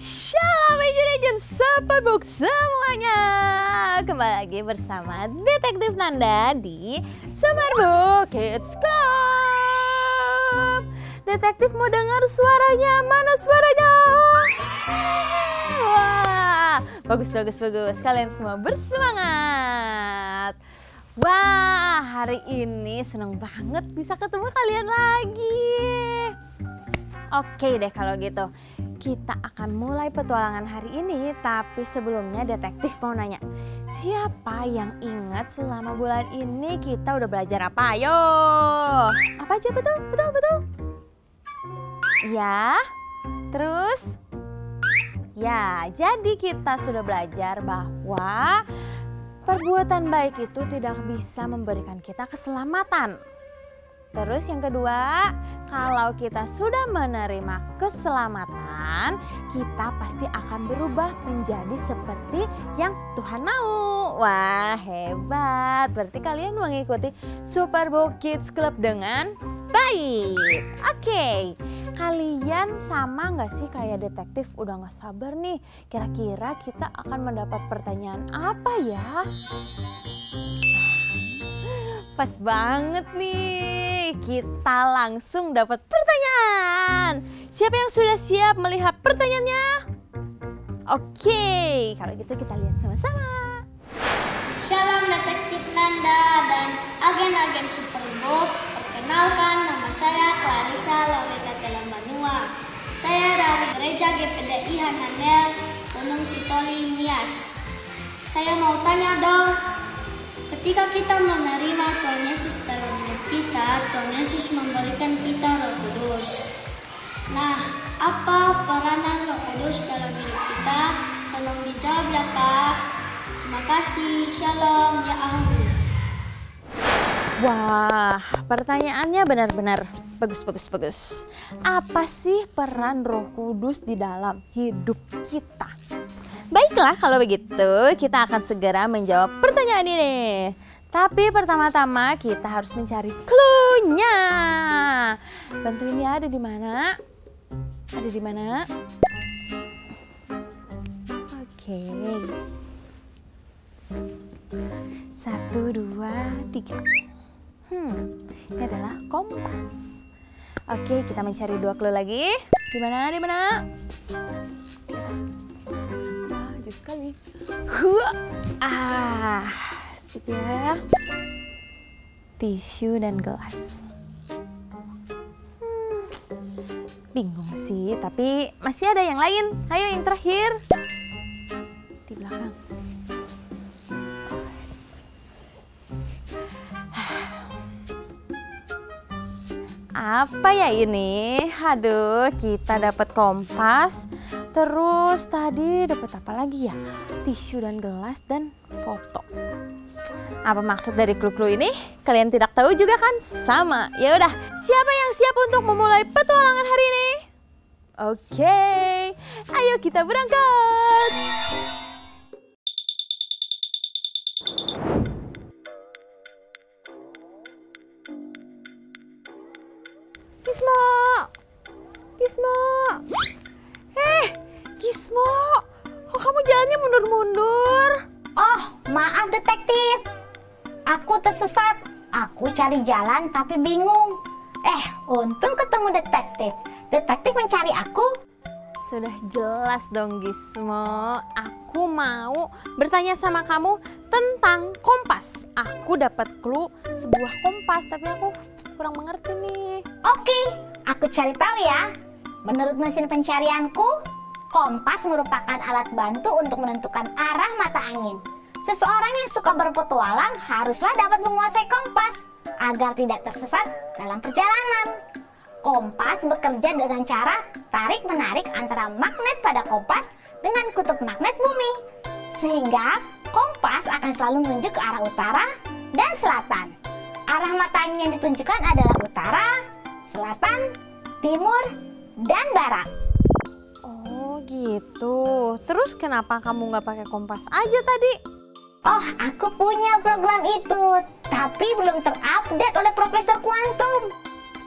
Shalom Legend Superbook semuanya. Kembali lagi bersama Detektif Nanda di Superbook Kids Club. Detektif mau dengar suaranya, mana suaranya? Wah, bagus. Kalian semua bersemangat. Wah, hari ini seneng banget bisa ketemu kalian lagi. Oke deh kalau gitu. Kita akan mulai petualangan hari ini, tapi sebelumnya detektif mau nanya, siapa yang ingat selama bulan ini kita udah belajar apa? Ayo, apa aja betul? Ya, terus? Ya, jadi kita sudah belajar bahwa perbuatan baik itu tidak bisa memberikan kita keselamatan. Terus yang kedua, kalau kita sudah menerima keselamatan, kita pasti akan berubah menjadi seperti yang Tuhan mau. Wah, hebat. Berarti kalian mengikuti Superbook Kids Club dengan baik. Oke, kalian sama nggak sih kayak detektif udah nggak sabar nih? Kira-kira kita akan mendapat pertanyaan apa ya? Pas banget nih, kita langsung dapat pertanyaan. Siapa yang sudah siap melihat pertanyaannya? Oke, kalau gitu kita lihat sama-sama. Shalom Detektif Nanda dan agen-agen Superbook. Perkenalkan, nama saya Clarissa Loretta Telambanua. Saya dari Gereja GPDI Hananel, Gunung Sitoli, Nias. Saya mau tanya dong, ketika kita menerima Tuhan Yesus dalam hidup kita, Tuhan Yesus memberikan kita Roh Kudus. Nah, apa peranan Roh Kudus dalam hidup kita? Tolong dijawab ya Kak. Terima kasih. Shalom ya Ahu. Wah, pertanyaannya benar-benar bagus. Apa sih peran Roh Kudus di dalam hidup kita? Baiklah, kalau begitu kita akan segera menjawab pertanyaan ini. Tapi pertama-tama kita harus mencari clue-nya. Bantuin ya, ada di mana? Ada di mana? Oke. 1, 2, 3. Ini adalah kompas. Oke, kita mencari 2 clue lagi. Di mana? Sekali. Sip ya. Tisu dan gelas. Bingung sih, tapi masih ada yang lain. Ayo yang terakhir. Di belakang. Apa ya ini? Aduh, kita dapat kompas. Terus tadi dapat apa lagi ya? Tisu dan gelas dan foto. Apa maksud dari clue-clue ini? Kalian tidak tahu juga kan? Sama. Ya udah, siapa yang siap untuk memulai petualangan hari ini? Oke, ayo kita berangkat. Gizmo. Gizmo, kok kamu jalannya mundur-mundur? Oh, maaf detektif. Aku tersesat. Aku cari jalan tapi bingung. Untung ketemu detektif. Detektif mencari aku. Sudah jelas dong Gizmo. Aku mau bertanya sama kamu tentang kompas. Aku dapat clue sebuah kompas, tapi aku kurang mengerti nih. Oke, aku cari tahu ya. Menurut mesin pencarianku, kompas merupakan alat bantu untuk menentukan arah mata angin. Seseorang yang suka berpetualang haruslah dapat menguasai kompas agar tidak tersesat dalam perjalanan. Kompas bekerja dengan cara tarik-menarik antara magnet pada kompas dengan kutub magnet bumi. Sehingga kompas akan selalu menunjuk ke arah utara dan selatan. Arah mata angin yang ditunjukkan adalah utara, selatan, timur, dan barat. Oh gitu. Terus kenapa kamu nggak pakai kompas aja tadi? Oh, aku punya program itu, tapi belum terupdate oleh Profesor Kuantum.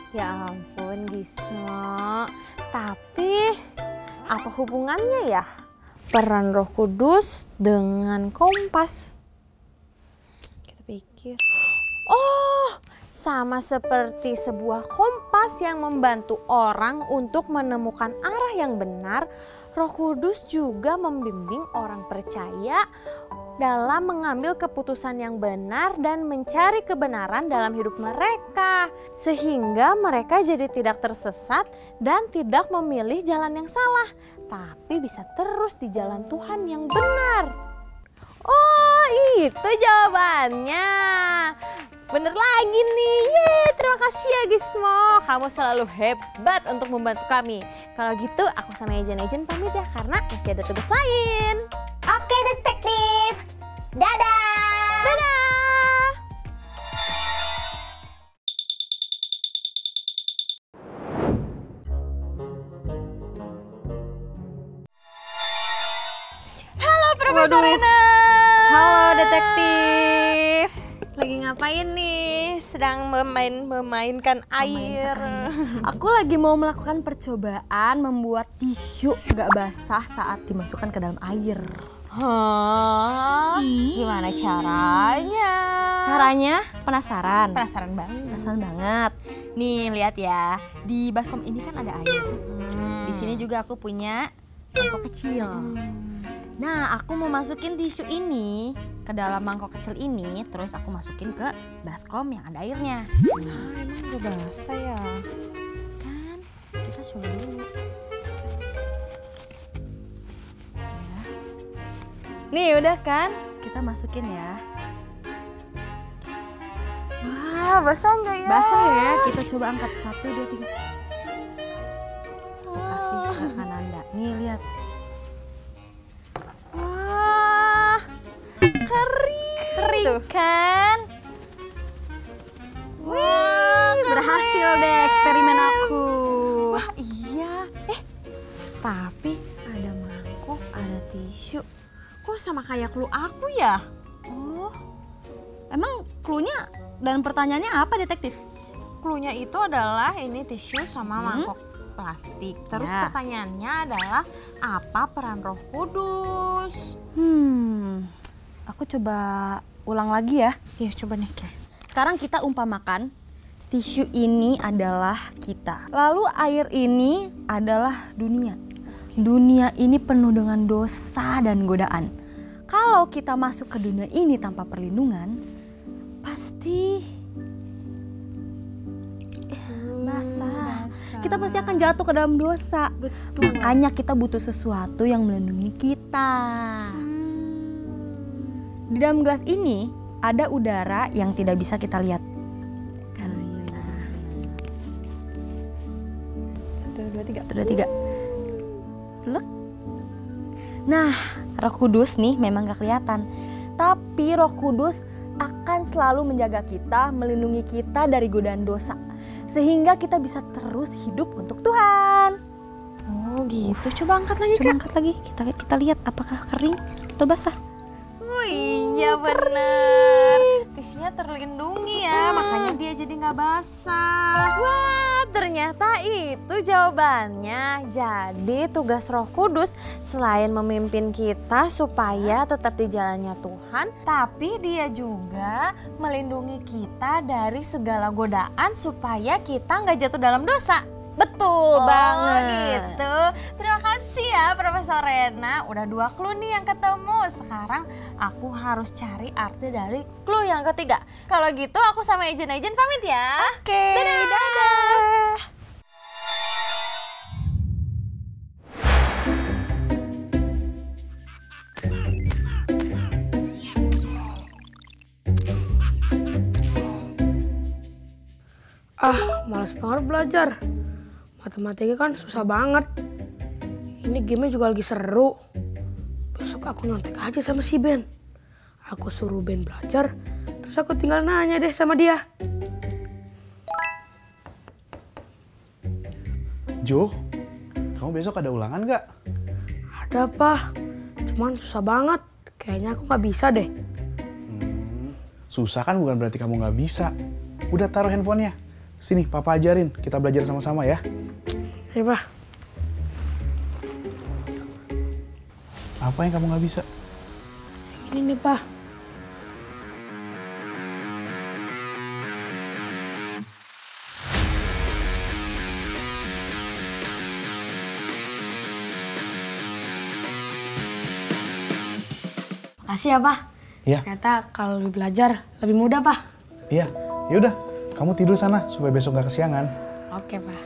Ya ampun Gizmo. Tapi Apa hubungannya ya peran Roh Kudus dengan kompas? Kita pikir, oh, sama seperti sebuah kompas yang membantu orang untuk menemukan arah yang benar, Roh Kudus juga membimbing orang percaya dalam mengambil keputusan yang benar dan mencari kebenaran dalam hidup mereka. Sehingga mereka jadi tidak tersesat dan tidak memilih jalan yang salah, tapi bisa terus di jalan Tuhan yang benar. Oh, itu jawabannya. Bener lagi nih. Yeay, terima kasih ya Gismo. Kamu selalu hebat untuk membantu kami. Kalau gitu aku sama Ejen pamit ya karena masih ada tugas lain. Oke detektif, dadah! Dadah! Halo Profesor Rena. Halo detektif. Lagi ngapain nih? Sedang memainkan air. Aku lagi mau melakukan percobaan membuat tisu gak basah saat dimasukkan ke dalam air. Hah? Gimana caranya? Caranya penasaran? Penasaran banget. Penasaran banget. Nih lihat ya, di baskom ini kan ada air. Di sini juga aku punya mangkok kecil. Nah, aku mau masukin tisu ini ke dalam mangkok kecil ini, terus aku masukin ke baskom yang ada airnya. Emang udah basah ya? Kan, kita coba dulu. Ya. Nih udah kan, kita masukin ya. Wah, basah nggak ya? Basah ya, kita coba angkat 1, 2, 3. Aku kasih ke Kananda. Nih lihat. Wah, kering tuh. Kan? Wah, Berhasil deh eksperimen aku. Wah, iya. Tapi ada mangkok, ada tisu. Kok sama kayak clue aku ya? Oh, emang cluenya dan pertanyaannya apa detektif? Cluenya itu adalah ini tisu sama mangkok plastik. Terus Ya. pertanyaannya adalah apa peran Roh Kudus? Aku coba ulang lagi ya. Ya coba nih. Sekarang kita umpamakan tisu ini adalah kita. Lalu air ini adalah dunia. Dunia ini penuh dengan dosa dan godaan. Kalau kita masuk ke dunia ini tanpa perlindungan, pasti basah. Kita pasti akan jatuh ke dalam dosa. Betul. Makanya kita butuh sesuatu yang melindungi kita. Di dalam gelas ini ada udara yang tidak bisa kita lihat. Kan? 1, 2, 3. 1, 2, 3. Look. Nah, Roh Kudus nih memang gak kelihatan. Tapi Roh Kudus akan selalu menjaga kita, melindungi kita dari godaan dosa. Sehingga kita bisa terus hidup untuk Tuhan. Oh gitu. Coba angkat lagi Coba Kak. angkat lagi, kita lihat apakah kering atau basah. Oh iya bener. Tisunya terlindungi ya, makanya dia jadi nggak basah. Wah, ternyata itu jawabannya. Jadi tugas Roh Kudus selain memimpin kita supaya tetap di jalannya Tuhan, tapi dia juga melindungi kita dari segala godaan supaya kita nggak jatuh dalam dosa. Betul banget. Gitu. Terima kasih ya Profesor Rena. Udah 2 clue nih yang ketemu. Sekarang aku harus cari arti dari clue yang ketiga. Kalau gitu aku sama Ejen pamit ya. Oke, Dadah. dadah. Malas banget belajar. Matematika kan susah banget. Ini gamenya juga lagi seru. Besok aku nyontek aja sama si Ben. Aku suruh Ben belajar, terus aku tinggal nanya deh sama dia. Jo, kamu besok ada ulangan nggak? Ada apa? Cuman susah banget. Kayaknya aku nggak bisa deh. Susah kan bukan berarti kamu nggak bisa. Udah taruh handphonenya. Sini, Papa ajarin. Kita belajar sama-sama ya. Iya, Pak. Apa yang kamu nggak bisa? Ini nih, Pak. Makasih ya, Pak. Iya. Ternyata kalau lebih belajar lebih mudah, Pak. Iya, yaudah. Kamu tidur sana supaya besok nggak kesiangan. Oke, Pak.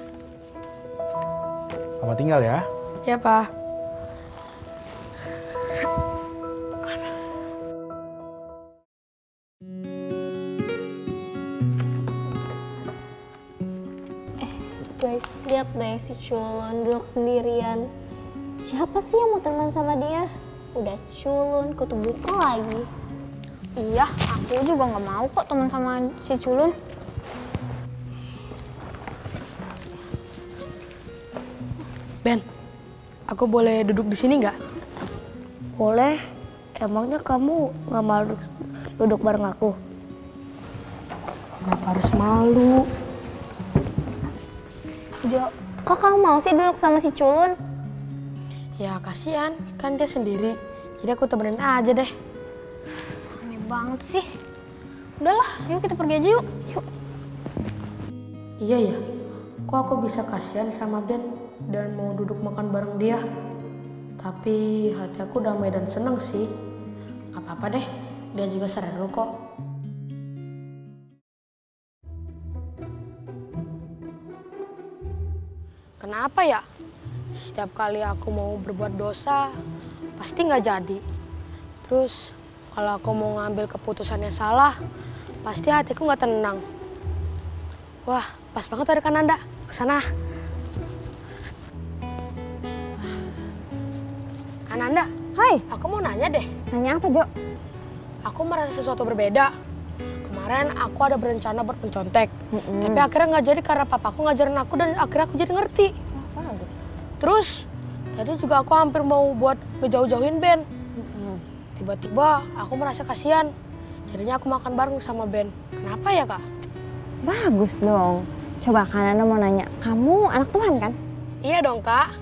Papa tinggal ya. Ya, Pak. Guys, lihat deh si culun duduk sendirian. Siapa sih yang mau teman sama dia? Udah culun, kutu buku lagi. Iya, aku juga nggak mau kok teman sama si culun. Ben, aku boleh duduk di sini nggak? Boleh. Emangnya kamu nggak mau duduk bareng aku? Kenapa harus malu? Jo, kok kamu mau sih duduk sama si culun? Ya kasihan, kan dia sendiri. Jadi aku temenin aja deh. Aneh banget sih. Udahlah, yuk kita pergi aja yuk. Yuk. Iya ya, kok aku bisa kasihan sama Ben dan mau duduk makan bareng dia. Tapi hati aku damai dan seneng sih. Gak apa-apa deh, dia juga seru kok. Kenapa ya? Setiap kali aku mau berbuat dosa, pasti nggak jadi. Terus kalau aku mau ngambil keputusan yang salah, pasti hatiku nggak tenang. Wah, pas banget ada Kananda. Kesana. Kananda, Hai, aku mau nanya deh. nanya apa Jo? Aku merasa sesuatu berbeda. Kemarin aku ada berencana buat mencontek. Tapi akhirnya nggak jadi karena papaku ngajarin aku dan akhirnya aku jadi ngerti. Bagus. Terus, tadi juga aku hampir mau buat ngejauh-jauhin Ben. Tiba-tiba aku merasa kasihan. Jadinya aku makan bareng sama Ben. Kenapa ya, Kak? Bagus dong. Coba Kananda mau nanya, kamu anak Tuhan kan? Iya dong, Kak.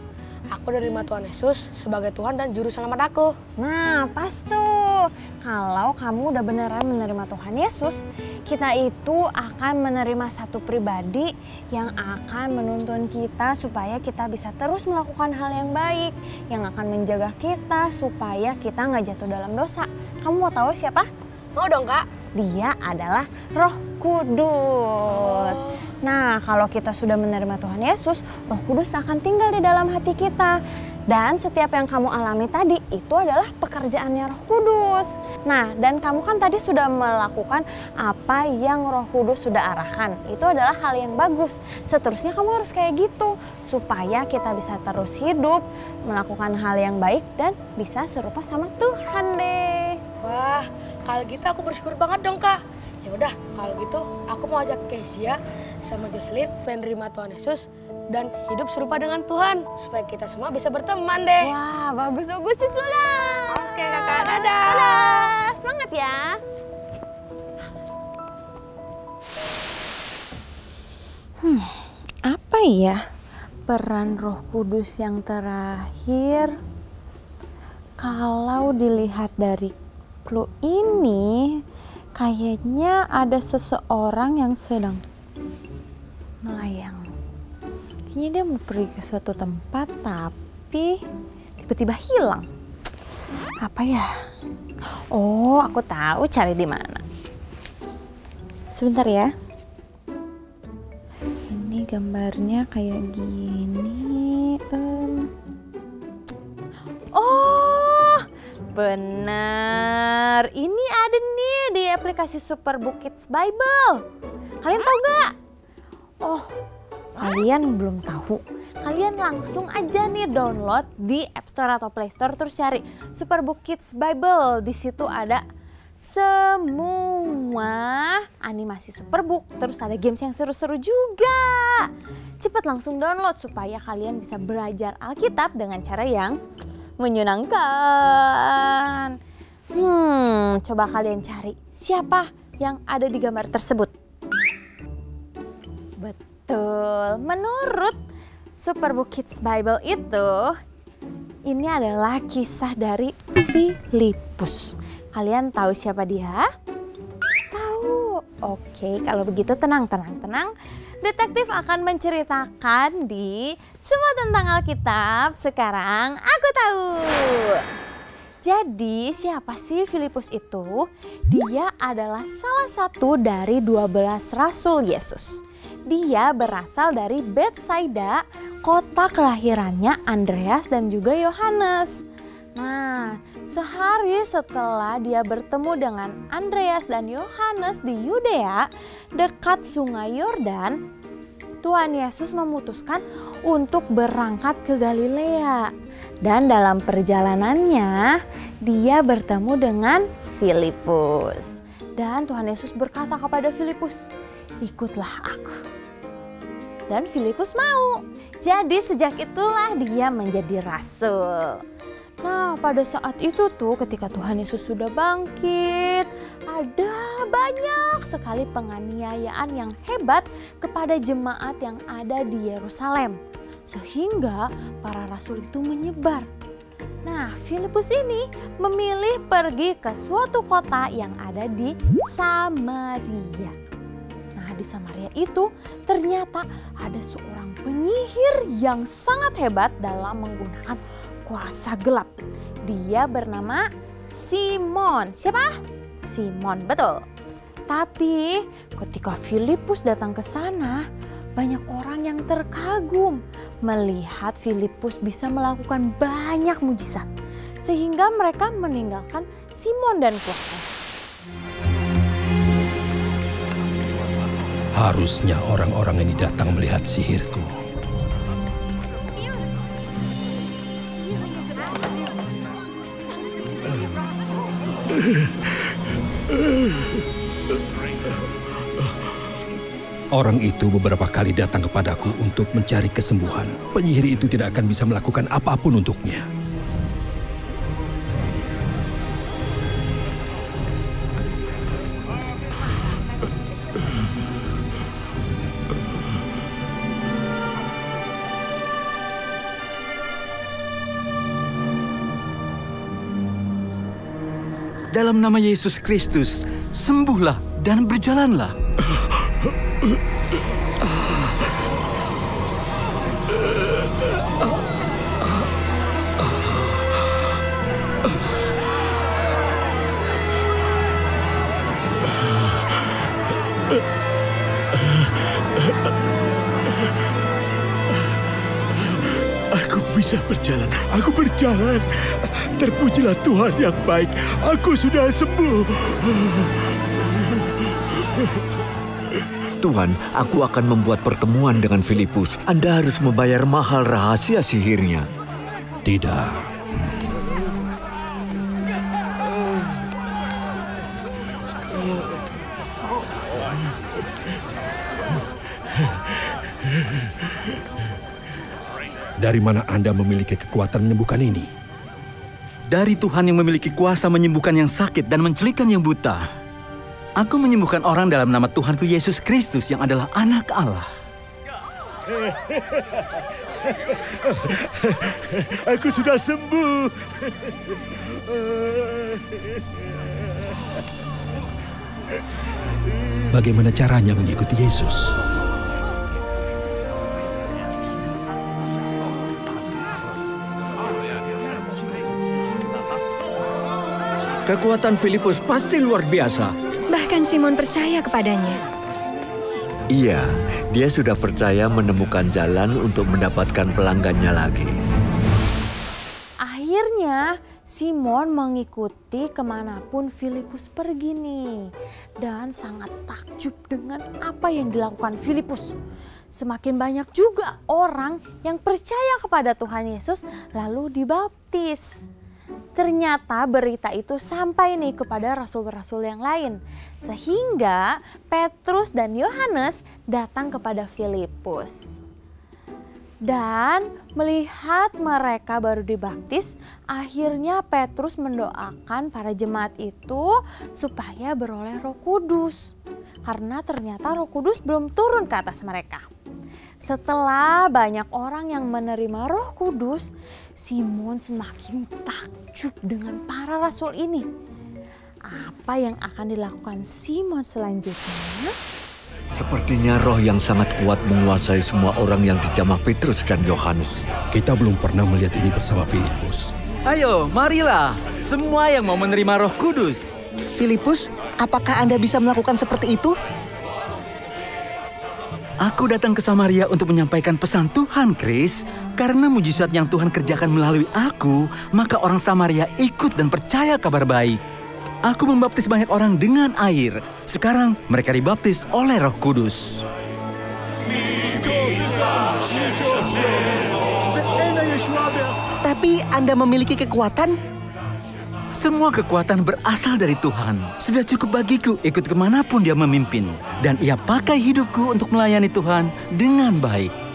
Aku menerima Tuhan Yesus sebagai Tuhan dan Juru Selamat aku. Nah, pas tuh. Kalau kamu udah beneran menerima Tuhan Yesus, kita itu akan menerima satu pribadi yang akan menuntun kita supaya kita bisa terus melakukan hal yang baik, yang akan menjaga kita supaya kita nggak jatuh dalam dosa. Kamu mau tahu siapa? Mau dong, Kak? Dia adalah Roh Kudus. Nah, kalau kita sudah menerima Tuhan Yesus, Roh Kudus akan tinggal di dalam hati kita. Dan setiap yang kamu alami tadi itu adalah pekerjaannya Roh Kudus. Nah, dan kamu kan tadi sudah melakukan apa yang Roh Kudus sudah arahkan. Itu adalah hal yang bagus. Seterusnya kamu harus kayak gitu supaya kita bisa terus hidup, melakukan hal yang baik dan bisa serupa sama Tuhan deh. Wah, kalau gitu aku bersyukur banget dong, Kak. Ya udah, kalau gitu aku mau ajak Kezia sama Jocelyn menerima Tuhan Yesus dan hidup serupa dengan Tuhan supaya kita semua bisa berteman deh. Wah, bagus-bagus sih sudah. Oke, Kakak, dadah. Dadah, semangat ya. Apa ya peran Roh Kudus yang terakhir? Kalau dilihat dari clue ini, kayaknya ada seseorang yang sedang melayang. Kayaknya dia mau pergi ke suatu tempat, tapi tiba-tiba hilang. Apa ya? Oh, aku tahu cari di mana. Sebentar ya. Ini gambarnya kayak gini. Oh, bener. Ini ada nih di aplikasi Superbook Kids Bible. Kalian tahu gak? Oh, kalian belum tahu. Kalian langsung aja nih download di App Store atau Play Store, terus cari Superbook Kids Bible. Di situ ada semua animasi Superbook, terus ada games yang seru-seru juga. Cepat langsung download supaya kalian bisa belajar Alkitab dengan cara yang menyenangkan. Coba kalian cari siapa yang ada di gambar tersebut. Betul, menurut Superbook Kids Bible itu Ini adalah kisah dari Filipus. Kalian tahu siapa dia? Tahu. Oke, kalau begitu tenang. Detektif akan menceritakan di Semua Tentang Alkitab. Sekarang aku tahu. Jadi siapa sih Filipus itu? Dia adalah salah satu dari 12 rasul Yesus. Dia berasal dari Betsaida, kota kelahirannya Andreas dan juga Yohanes. Nah, sehari setelah dia bertemu dengan Andreas dan Yohanes di Yudea, dekat sungai Yordan, Tuhan Yesus memutuskan untuk berangkat ke Galilea. Dan dalam perjalanannya, dia bertemu dengan Filipus. Dan Tuhan Yesus berkata kepada Filipus, "Ikutlah aku." Dan Filipus mau. Jadi sejak itulah dia menjadi rasul. Nah, pada saat itu tuh ketika Tuhan Yesus sudah bangkit, ada banyak sekali penganiayaan yang hebat kepada jemaat yang ada di Yerusalem. Sehingga para rasul itu menyebar. Nah, Filipus ini memilih pergi ke suatu kota yang ada di Samaria. Nah, di Samaria itu ternyata ada seorang penyihir yang sangat hebat dalam menggunakan kuasa gelap. Dia bernama Simon. Siapa? Simon, betul. Tapi ketika Filipus datang ke sana, banyak orang yang terkagum melihat Filipus bisa melakukan banyak mujizat. Sehingga mereka meninggalkan Simon dan kuasanya. Harusnya orang-orang ini datang melihat sihirku. Orang itu beberapa kali datang kepadaku untuk mencari kesembuhan. Penyihir itu tidak akan bisa melakukan apapun untuknya. Dalam nama Yesus Kristus, sembuhlah dan berjalanlah. Aku bisa berjalan, aku berjalan. Terpujilah Tuhan yang baik, aku sudah sembuh. Tuhan, aku akan membuat pertemuan dengan Filipus. Anda harus membayar mahal rahasia sihirnya. Tidak. Dari mana Anda memiliki kekuatan menyembuhkan ini? Dari Tuhan yang memiliki kuasa menyembuhkan yang sakit dan menculikkan yang buta. Aku menyembuhkan orang dalam nama Tuhanku Yesus Kristus yang adalah Anak Allah. Aku sudah sembuh. Bagaimana caranya mengikuti Yesus? Kekuatan Filipus pasti luar biasa. Bahkan Simon percaya kepadanya. Iya, dia sudah percaya menemukan jalan untuk mendapatkan pelanggannya lagi. Akhirnya Simon mengikuti kemanapun Filipus pergi nih. Dan sangat takjub dengan apa yang dilakukan Filipus. Semakin banyak juga orang yang percaya kepada Tuhan Yesus lalu dibaptis. Ternyata berita itu sampai nih kepada rasul-rasul yang lain. Sehingga Petrus dan Yohanes datang kepada Filipus. Dan melihat mereka baru dibaptis, akhirnya Petrus mendoakan para jemaat itu supaya beroleh Roh Kudus. karena ternyata Roh Kudus belum turun ke atas mereka. Setelah banyak orang yang menerima Roh Kudus, Simon semakin takjub dengan para rasul ini. Apa yang akan dilakukan Simon selanjutnya? Sepertinya roh yang sangat kuat menguasai semua orang yang dijamah Petrus dan Yohanes. Kita belum pernah melihat ini bersama Filipus. Ayo, marilah, semua yang mau menerima Roh Kudus. Filipus, apakah Anda bisa melakukan seperti itu? Aku datang ke Samaria untuk menyampaikan pesan Tuhan, Chris. Karena mujizat yang Tuhan kerjakan melalui aku, maka orang Samaria ikut dan percaya kabar baik. Aku membaptis banyak orang dengan air. Sekarang mereka dibaptis oleh Roh Kudus. Tapi Anda memiliki kekuatan? Semua kekuatan berasal dari Tuhan. Sudah cukup bagiku ikut kemanapun Dia memimpin. Dan Ia pakai hidupku untuk melayani Tuhan dengan baik.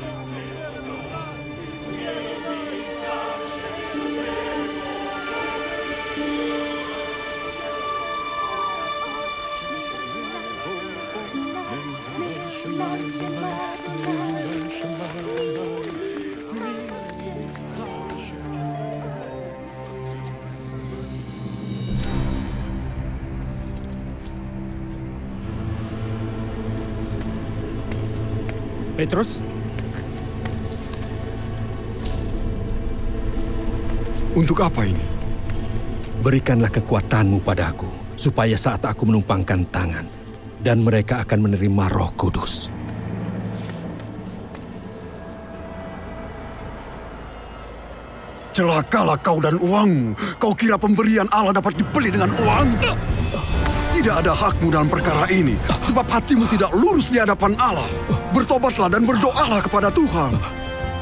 Petrus? Untuk apa ini? Berikanlah kekuatanmu padaku, supaya saat aku menumpangkan tangan, dan mereka akan menerima Roh Kudus. Celakalah kau dan uangmu. Kau kira pemberian Allah dapat dibeli dengan uang? Tidak ada hakmu dalam perkara ini, sebab hatimu tidak lurus di hadapan Allah. Bertobatlah dan berdoalah kepada Tuhan,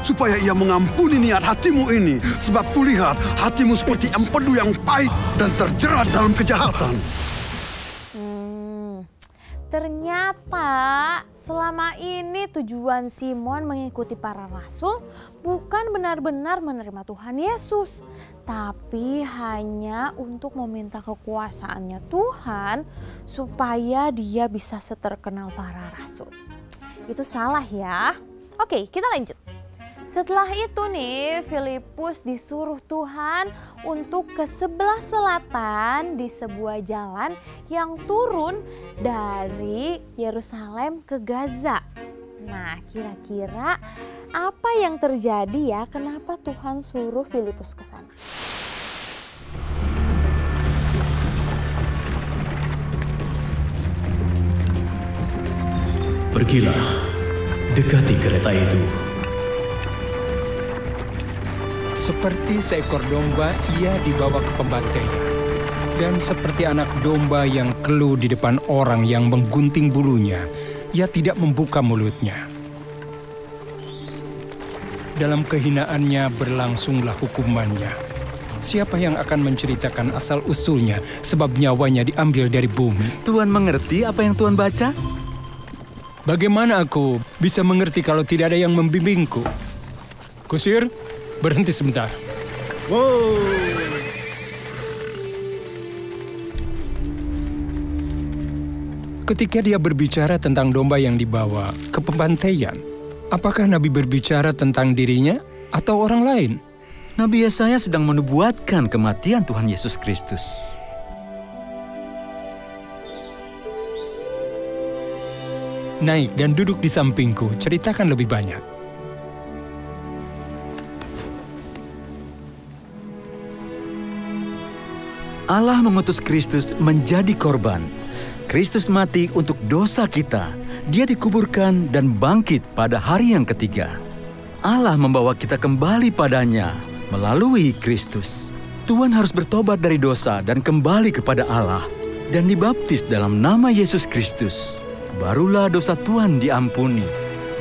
supaya Ia mengampuni niat hatimu ini, sebab kulihat hatimu seperti empedu yang pahit dan terjerat dalam kejahatan. Ternyata selama ini tujuan Simon mengikuti para rasul bukan benar-benar menerima Tuhan Yesus, tapi hanya untuk meminta kekuasaannya Tuhan supaya dia bisa seterkenal para rasul. Itu salah ya. Oke, kita lanjut. Setelah itu nih, Filipus disuruh Tuhan untuk ke sebelah selatan di sebuah jalan yang turun dari Yerusalem ke Gaza. Nah, kira-kira apa yang terjadi ya? Kenapa Tuhan suruh Filipus ke sana? Pergilah, dekati kereta itu. Seperti seekor domba, ia dibawa ke pembantaian. Dan seperti anak domba yang keluh di depan orang yang menggunting bulunya, ia tidak membuka mulutnya. Dalam kehinaannya berlangsunglah hukumannya. Siapa yang akan menceritakan asal-usulnya, sebab nyawanya diambil dari bumi? Tuhan mengerti apa yang Tuhan baca? Bagaimana aku bisa mengerti kalau tidak ada yang membimbingku? Kusir, berhenti sebentar. Wow. Ketika dia berbicara tentang domba yang dibawa ke pembantaian, apakah Nabi berbicara tentang dirinya atau orang lain? Nabi Yesaya sedang menubuatkan kematian Tuhan Yesus Kristus. Naik dan duduk di sampingku, ceritakan lebih banyak. Allah mengutus Kristus menjadi korban. Kristus mati untuk dosa kita. Dia dikuburkan dan bangkit pada hari yang ketiga. Allah membawa kita kembali padanya melalui Kristus. Tuhan harus bertobat dari dosa dan kembali kepada Allah dan dibaptis dalam nama Yesus Kristus. Barulah dosa Tuhan diampuni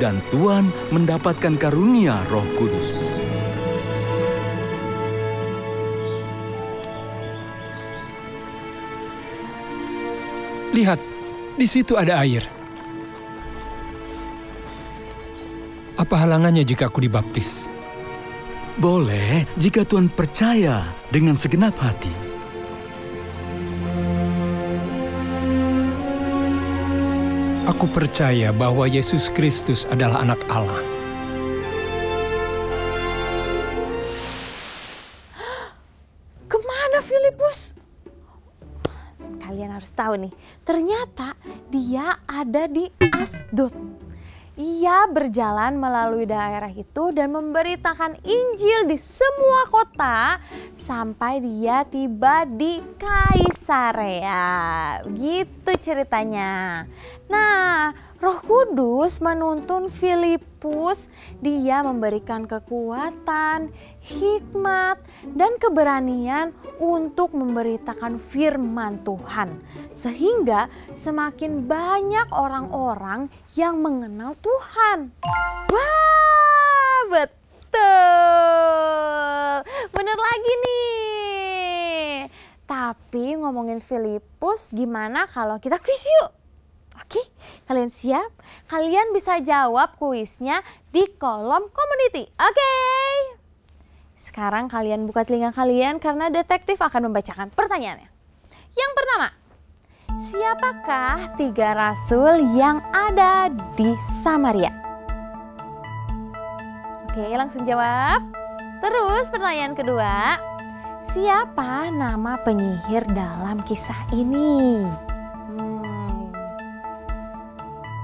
dan Tuhan mendapatkan karunia Roh Kudus. Lihat, di situ ada air. Apa halangannya jika aku dibaptis? Boleh, jika Tuhan percaya dengan segenap hati. Aku percaya bahwa Yesus Kristus adalah anak Allah. Kemana Filipus? Kalian harus tahu nih, ternyata dia ada di Asdod. Ia berjalan melalui daerah itu dan memberitakan Injil di semua kota sampai dia tiba di Kaisarea. Gitu ceritanya. Nah, Roh Kudus menuntun Filipus. Dia memberikan kekuatan, hikmat, dan keberanian untuk memberitakan firman Tuhan. Sehingga semakin banyak orang-orang yang mengenal Tuhan. Wah, betul. Bener lagi nih. Tapi ngomongin Filipus, gimana kalau kita kuis yuk? Oke, kalian siap? Kalian bisa jawab kuisnya di kolom community. Oke. Sekarang kalian buka telinga kalian karena detektif akan membacakan pertanyaannya. Yang pertama, siapakah 3 rasul yang ada di Samaria? Oke, langsung jawab. Terus pertanyaan kedua, siapa nama penyihir dalam kisah ini?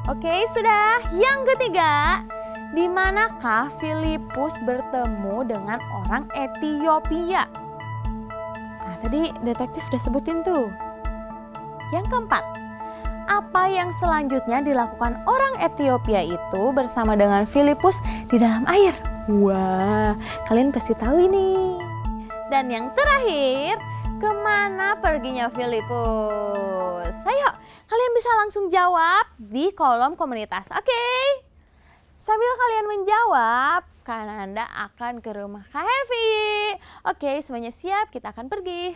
Oke, sudah. Yang ketiga, di manakah Filipus bertemu dengan orang Etiopia? Nah, tadi detektif udah sebutin tuh. Yang keempat, apa yang selanjutnya dilakukan orang Etiopia itu bersama dengan Filipus di dalam air? Wah, kalian pasti tahu ini. Dan yang terakhir, kemana perginya Filipus? Ayo, kalian bisa langsung jawab di kolom komunitas. Oke. Sambil kalian menjawab, Kananda akan ke rumah Kak Hevi. Oke, semuanya siap, kita akan pergi.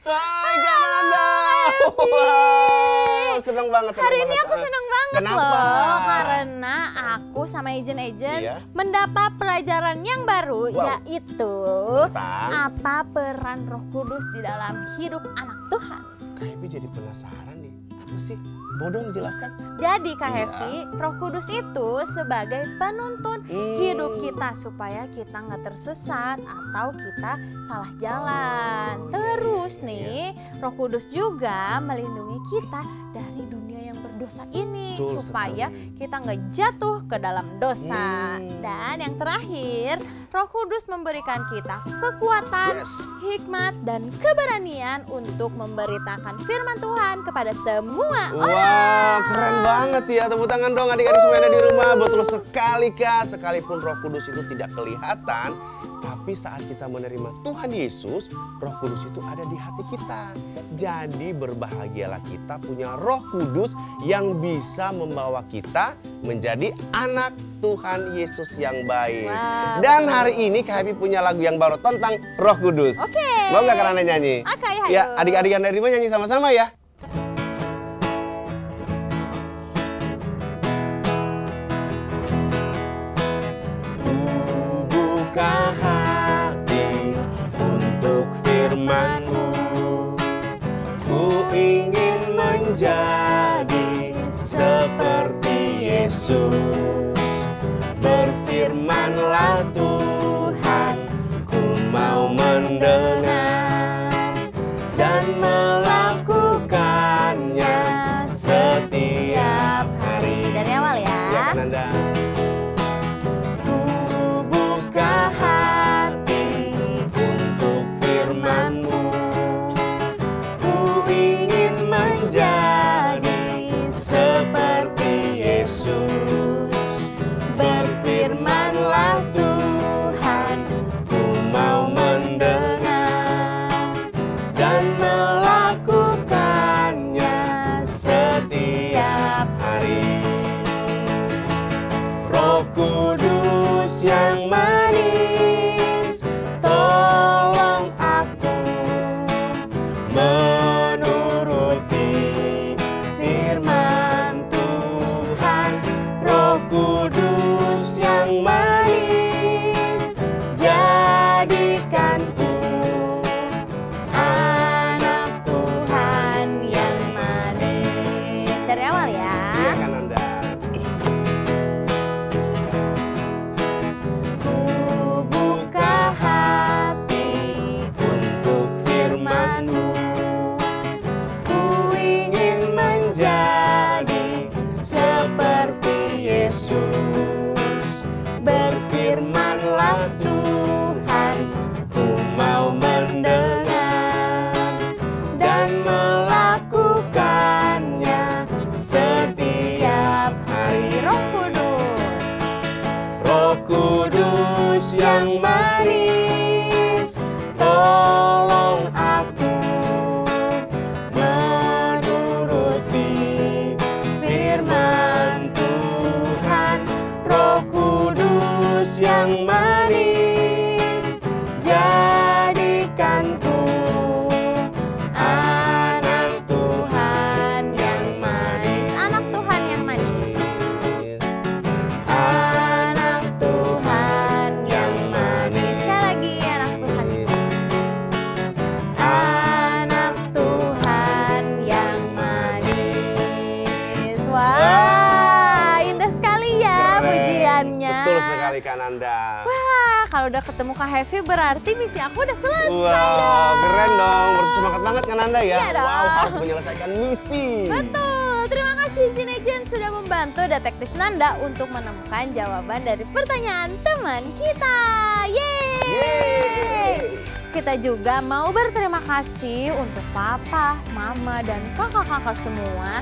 Hai Kananda. Wow, senang banget. Hari ini aku senang banget. Kenapa? Loh, karena aku sama agent-agent mendapat pelajaran yang baru, yaitu apa peran Roh Kudus di dalam hidup anak Tuhan. Kak Hevi jadi penasaran nih, apa sih? Mau dong jelaskan? Jadi Kak Hevi, Roh Kudus itu sebagai penuntun hidup kita supaya kita nggak tersesat atau kita salah jalan. Terus nih, Roh Kudus juga melindungi kita dari dunia yang berdosa ini supaya kita nggak jatuh ke dalam dosa. Dan yang terakhir, Roh Kudus memberikan kita kekuatan, hikmat, dan keberanian untuk memberitakan firman Tuhan kepada semua orang. Wah, keren banget ya. Tepuk tangan dong adik-adik semua yang ada di rumah. Betul sekali Kak. Sekalipun Roh Kudus itu tidak kelihatan, tapi saat kita menerima Tuhan Yesus, Roh Kudus itu ada di hati kita. Jadi berbahagialah kita punya Roh Kudus yang bisa membawa kita menjadi anak Tuhan Yesus yang baik. Dan hari ini Kak Hevi punya lagu yang baru tentang Roh Kudus. Mau nggak Kananda nyanyi? Ya, adik-adik yang dari rumah nyanyi sama-sama ya. Buka hati untuk firman-Mu, ku ingin menjadi seperti Yesus. Berfirmanlah Tuhan, ku mau mendengar dan melakukannya setiap hari. Dari awal ya. Ya Kananda. Buka hati untuk firman-Mu, ku ingin menjadi seperti Yesus. Berfirmanlah Tuhan, ku mau mendengar dan melakukannya setiap hari. Roh Kudus yang manis, tolong aku menuruti firman Tuhan. Roh Yesus. Berfirmanlah Tuhan, ku mau mendengar dan melakukannya setiap hari. Roh Kudus yang manis, tolong aku menuruti firman Tuhan. Roh Kudus yang manis, jadikanku anak Tuhan yang manis. Anak Tuhan yang manis. Anak Tuhan yang manis. Sekali lagi, anak Tuhan yang manis. Anak Tuhan yang manis. Wah, indah sekali ya pujiannya. Betul sekali Kak Nanda. Wah, kalau udah ketemu Kak Hevi berarti misi aku udah selesai Wow, dong. keren dong. Berarti semangat banget Kak Nanda ya. Iya dong. Wow, harus menyelesaikan misi. Betul, terima kasih Jin Ejen sudah membantu Detektif Nanda untuk menemukan jawaban dari pertanyaan teman kita. Yeay! Kita juga mau berterima kasih untuk papa, mama, dan kakak-kakak semua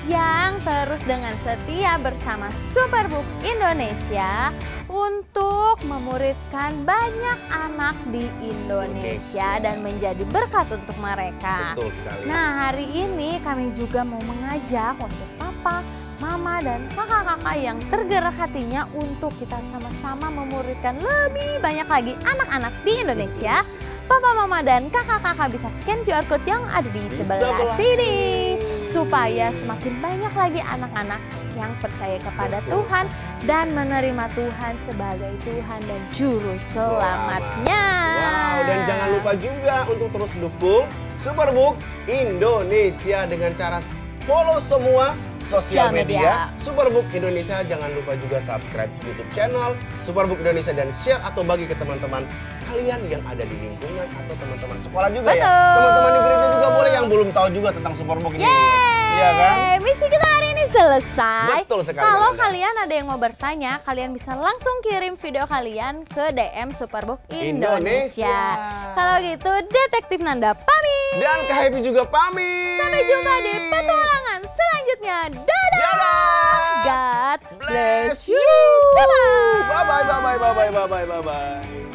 yang terus dengan setia bersama Superbook Indonesia untuk memuridkan banyak anak di Indonesia dan menjadi berkat untuk mereka. Betul sekali. Nah, hari ini kami juga mau mengajak untuk papa, mama, dan kakak-kakak yang tergerak hatinya untuk kita sama-sama memuridkan lebih banyak lagi anak-anak di Indonesia. Papa, mama, dan kakak-kakak bisa scan QR Code yang ada di sebelah sini. Supaya semakin banyak lagi anak-anak yang percaya kepada Tuhan dan menerima Tuhan sebagai Tuhan dan Juru Selamatnya. Wow, dan jangan lupa juga untuk terus dukung Superbook Indonesia dengan cara follow semua sosial media Superbook Indonesia. Jangan lupa juga subscribe YouTube channel Superbook Indonesia dan share atau bagi ke teman-teman kalian yang ada di lingkungan atau teman-teman sekolah juga. Betul. Ya. Teman-teman di gereja juga boleh yang belum tahu juga tentang Superbook ini. Iya kan? Misi kita hari ini selesai. Betul sekali. Kalau Nanda. kalian ada yang mau bertanya, kalian bisa langsung kirim video kalian ke DM Superbook Indonesia. Kalau gitu, Detektif Nanda pamit. Dan Kak Happy juga pamit. Sampai jumpa di petualangan selanjutnya. Dadah. God bless you. Bye-bye. Bye-bye, bye-bye, bye-bye, bye-bye, bye-bye.